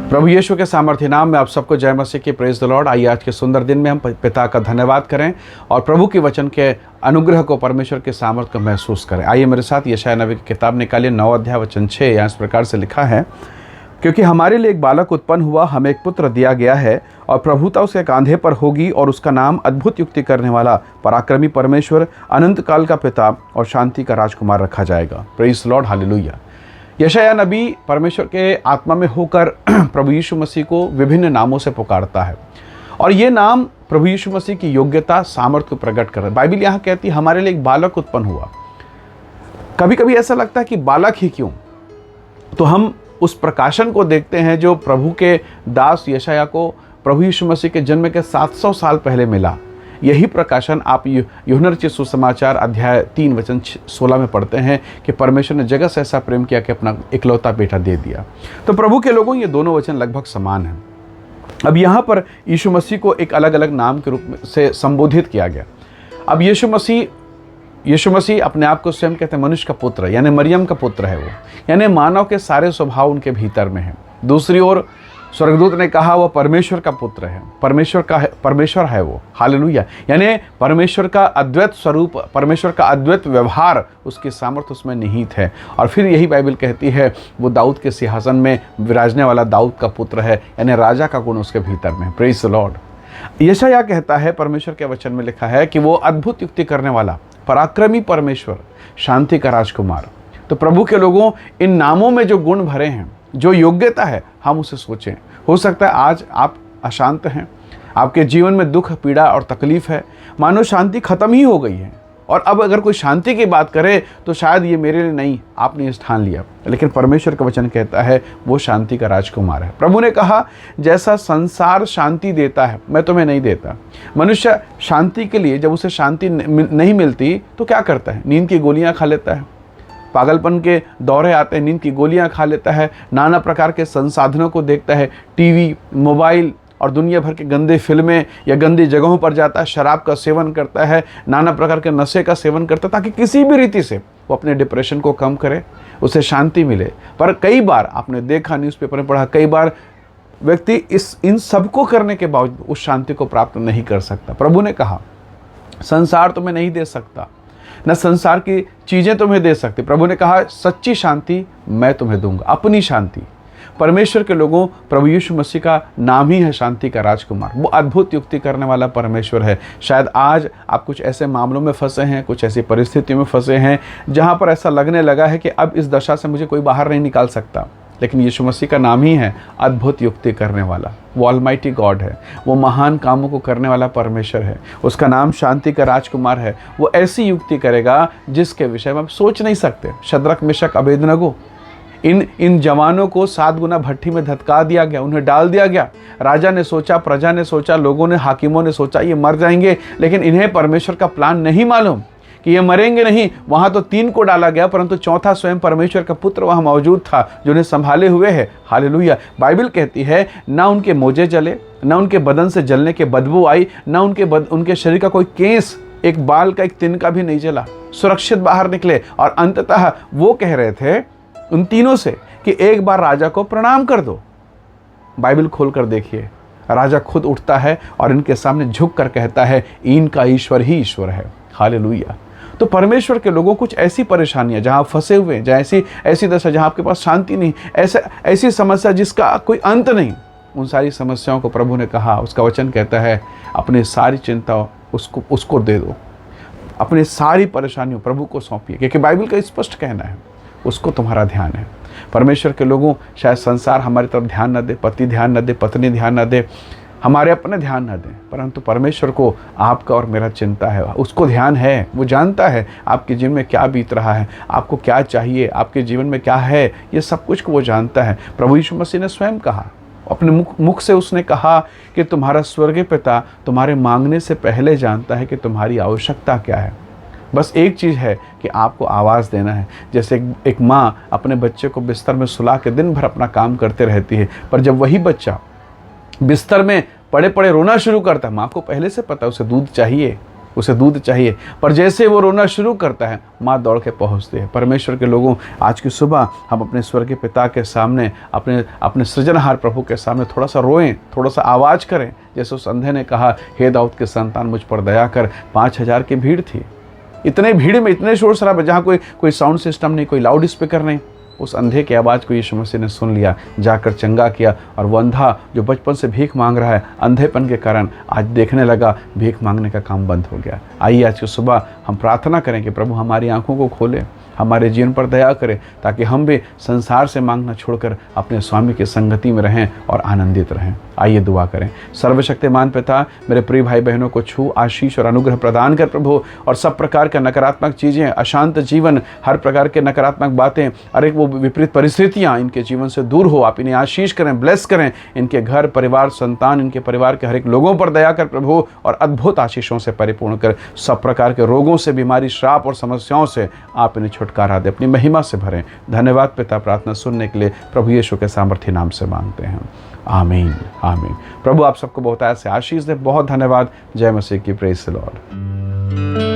प्रभु यीशु के सामर्थ्य नाम में आप सबको जय मसीह की, प्रेज द लॉर्ड। आइए आज के सुंदर दिन में हम पिता का धन्यवाद करें और प्रभु के वचन के अनुग्रह को, परमेश्वर के सामर्थ्य को महसूस करें। आइए मेरे साथ यशायाह नबी की किताब निकालिए, 9 अध्याय वचन 6। यहाँ इस प्रकार से लिखा है, क्योंकि हमारे लिए एक बालक उत्पन्न हुआ, हमें एक पुत्र दिया गया है और प्रभुता उसके कांधे पर होगी और उसका नाम अद्भुत युक्ति करने वाला, पराक्रमी परमेश्वर, अनंत काल का पिता और शांति का राजकुमार रखा जाएगा। Praise the Lord, hallelujah. यशायाह नबी परमेश्वर के आत्मा में होकर प्रभु यीशु मसीह को विभिन्न नामों से पुकारता है और ये नाम प्रभु यीशु मसीह की योग्यता, सामर्थ्य को प्रकट कर रहा है। बाइबल यहाँ कहती है हमारे लिए एक बालक उत्पन्न हुआ। कभी कभी ऐसा लगता है कि बालक ही क्यों, तो हम उस प्रकाशन को देखते हैं जो प्रभु के दास यशायाह को प्रभु यीशु मसीह के जन्म के 700 साल पहले मिला। यही प्रकाशन आप यूहन्ना रचित सुसमाचार अध्याय 3 वचन 16 में पढ़ते हैं कि परमेश्वर ने जगत से ऐसा प्रेम किया कि अपना इकलौता बेटा दे दिया। तो प्रभु के लोगों ये दोनों वचन लगभग समान हैं। अब यहाँ पर यीशु मसीह को एक अलग अलग नाम के रूप में से संबोधित किया गया। अब यीशु मसीह अपने आप को स्वयं कहते हैं मनुष्य का पुत्र, यानी मरियम का पुत्र है वो, यानी मानव के सारे स्वभाव उनके भीतर में है। दूसरी ओर स्वर्गदूत ने कहा वह परमेश्वर का पुत्र है, परमेश्वर है वो, हालेलुया। यानी परमेश्वर का अद्वैत स्वरूप, परमेश्वर का अद्वैत व्यवहार, उसकी सामर्थ्य उसमें निहित है। और फिर यही बाइबल कहती है वो दाऊद के सिंहासन में विराजने वाला दाऊद का पुत्र है, यानी राजा का गुण उसके भीतर में। Praise the Lord. यशायाह कहता है, परमेश्वर के वचन में लिखा है कि वो अद्भुत युक्ति करने वाला, पराक्रमी परमेश्वर, शांति का राजकुमार। तो प्रभु के लोगों, इन नामों में जो गुण भरे हैं, जो योग्यता है, हम उसे सोचें। हो सकता है आज आप अशांत हैं, आपके जीवन में दुख, पीड़ा और तकलीफ है, मानो शांति खत्म ही हो गई है। और अब अगर कोई शांति की बात करे तो शायद ये मेरे लिए नहीं, आपने ये ठान लिया। लेकिन परमेश्वर का वचन कहता है वो शांति का राजकुमार है। प्रभु ने कहा जैसा संसार शांति देता है मैं तुम्हें नहीं देता। मनुष्य शांति के लिए जब उसे शांति नहीं मिलती तो क्या करता है? नींद की गोलियां खा लेता है, पागलपन के दौरे आते हैं, नींद की गोलियां खा लेता है, नाना प्रकार के संसाधनों को देखता है, टीवी, मोबाइल और दुनिया भर के गंदे फिल्में या गंदी जगहों पर जाता है, शराब का सेवन करता है, नाना प्रकार के नशे का सेवन करता है, ताकि किसी भी रीति से वो अपने डिप्रेशन को कम करे, उसे शांति मिले। पर कई बार आपने देखा, न्यूज़पेपर में पढ़ा, कई बार व्यक्ति इन सबको करने के बावजूद उस शांति को प्राप्त नहीं कर सकता। प्रभु ने कहा संसार तुम्हें नहीं दे सकता, न संसार की चीज़ें तुम्हें दे सकती। प्रभु ने कहा सच्ची शांति मैं तुम्हें दूंगा, अपनी शांति। परमेश्वर के लोगों, प्रभु यीशु मसीह का नाम ही है शांति का राजकुमार। वो अद्भुत युक्ति करने वाला परमेश्वर है। शायद आज आप कुछ ऐसे मामलों में फंसे हैं, कुछ ऐसी परिस्थितियों में फंसे हैं जहाँ पर ऐसा लगने लगा है कि अब इस दशा से मुझे कोई बाहर नहीं निकाल सकता। लेकिन यीशु मसीह का नाम ही है अद्भुत युक्ति करने वाला। वो ऑलमाइटी गॉड है, वो महान कामों को करने वाला परमेश्वर है। उसका नाम शांति का राजकुमार है। वो ऐसी युक्ति करेगा जिसके विषय में आप सोच नहीं सकते। शद्रक, मेशक, अबेदनगो, इन जवानों को 7 गुना भट्ठी में धतका दिया गया, उन्हें डाल दिया गया। राजा ने सोचा, प्रजा ने सोचा, लोगों ने, हाकिमों ने सोचा ये मर जाएंगे, लेकिन इन्हें परमेश्वर का प्लान नहीं मालूम कि ये मरेंगे नहीं। वहाँ तो 3 को डाला गया, परंतु चौथा स्वयं परमेश्वर का पुत्र वहाँ मौजूद था जो उन्हें संभाले हुए है। हालेलुया। बाइबल कहती है ना उनके मोजे जले, ना उनके बदन से जलने के बदबू आई, ना उनके शरीर का कोई केस, एक बाल का, एक तिनका भी नहीं जला, सुरक्षित बाहर निकले। और अंततः वो कह रहे थे उन तीनों से कि एक बार राजा को प्रणाम कर दो। बाइबल खोल कर देखिए, राजा खुद उठता है और इनके सामने झुक कर कहता है इनका ईश्वर ही ईश्वर है। हालेलुया। तो परमेश्वर के लोगों, कुछ ऐसी परेशानियां जहां फंसे हुए हैं, जहाँ ऐसी दशा जहां आपके पास शांति नहीं, ऐसी समस्या जिसका कोई अंत नहीं, उन सारी समस्याओं को प्रभु ने कहा, उसका वचन कहता है अपनी सारी चिंता उसको दे दो, अपनी सारी परेशानियों प्रभु को सौंपिए, क्योंकि बाइबल का स्पष्ट कहना है उसको तुम्हारा ध्यान है। परमेश्वर के लोगों, शायद संसार हमारी तरफ ध्यान न दे, पति ध्यान न दे, पत्नी ध्यान न दे, हमारे अपने ध्यान न दें, परंतु परमेश्वर को आपका और मेरा चिंता है, उसको ध्यान है। वो जानता है आपके जीवन में क्या बीत रहा है, आपको क्या चाहिए, आपके जीवन में क्या है, ये सब कुछ को वो जानता है। प्रभु यीशु मसीह ने स्वयं कहा, अपने मुख से उसने कहा कि तुम्हारा स्वर्गीय पिता तुम्हारे मांगने से पहले जानता है कि तुम्हारी आवश्यकता क्या है। बस एक चीज़ है कि आपको आवाज़ देना है। जैसे एक माँ अपने बच्चे को बिस्तर में सुला के दिन भर अपना काम करते रहती है, पर जब वही बच्चा बिस्तर में पड़े पड़े रोना शुरू करता है, माँ को पहले से पता है उसे दूध चाहिए, उसे दूध चाहिए। पर जैसे वो रोना शुरू करता है, माँ दौड़ के पहुँचती है। परमेश्वर के लोगों, आज की सुबह हम अपने स्वर्गीय पिता के सामने, अपने अपने सृजनहार प्रभु के सामने थोड़ा सा रोएं, थोड़ा सा आवाज़ करें। जैसे उस अंधे ने कहा, हे दाऊद के संतान मुझ पर दया कर। 5,000 की भीड़ थी, इतने भीड़ में इतने शोर शराबे, जहाँ कोई साउंड सिस्टम नहीं, कोई लाउड स्पीकर नहीं। उस अंधे की आवाज़ को यीशु मसीह ने सुन लिया, जाकर चंगा किया। और वो अंधा जो बचपन से भीख मांग रहा है, अंधेपन के कारण आज देखने लगा, भीख मांगने का काम बंद हो गया। आइए आज की सुबह हम प्रार्थना करें कि प्रभु हमारी आंखों को खोले, हमारे जीवन पर दया करें, ताकि हम भी संसार से मांगना छोड़कर अपने स्वामी की संगति में रहें और आनंदित रहें। आइए दुआ करें। सर्वशक्तिमान पिता, मेरे प्रिय भाई बहनों को छू, आशीष और अनुग्रह प्रदान कर प्रभु, और सब प्रकार का नकारात्मक चीज़ें, अशांत जीवन, हर प्रकार के नकारात्मक बातें, अरे वो विपरीत परिस्थितियाँ इनके जीवन से दूर हो। आप इन्हें आशीष करें, ब्लेस करें, इनके घर परिवार संतान, इनके परिवार के हर एक लोगों पर दया कर प्रभु, और अद्भुत आशीषों से परिपूर्ण कर। सब प्रकार के रोगों से, बीमारी, श्राप और समस्याओं से आप इन्हें छुटकारा दे, अपनी महिमा से भरें। धन्यवाद पिता, प्रार्थना सुनने के लिए प्रभु यीशु के सामर्थ्य नाम से मांगते हैं, आमीन आमीन। प्रभु आप सबको बहुत से आशीष दे। बहुत धन्यवाद। जय मसीह की। Praise the Lord.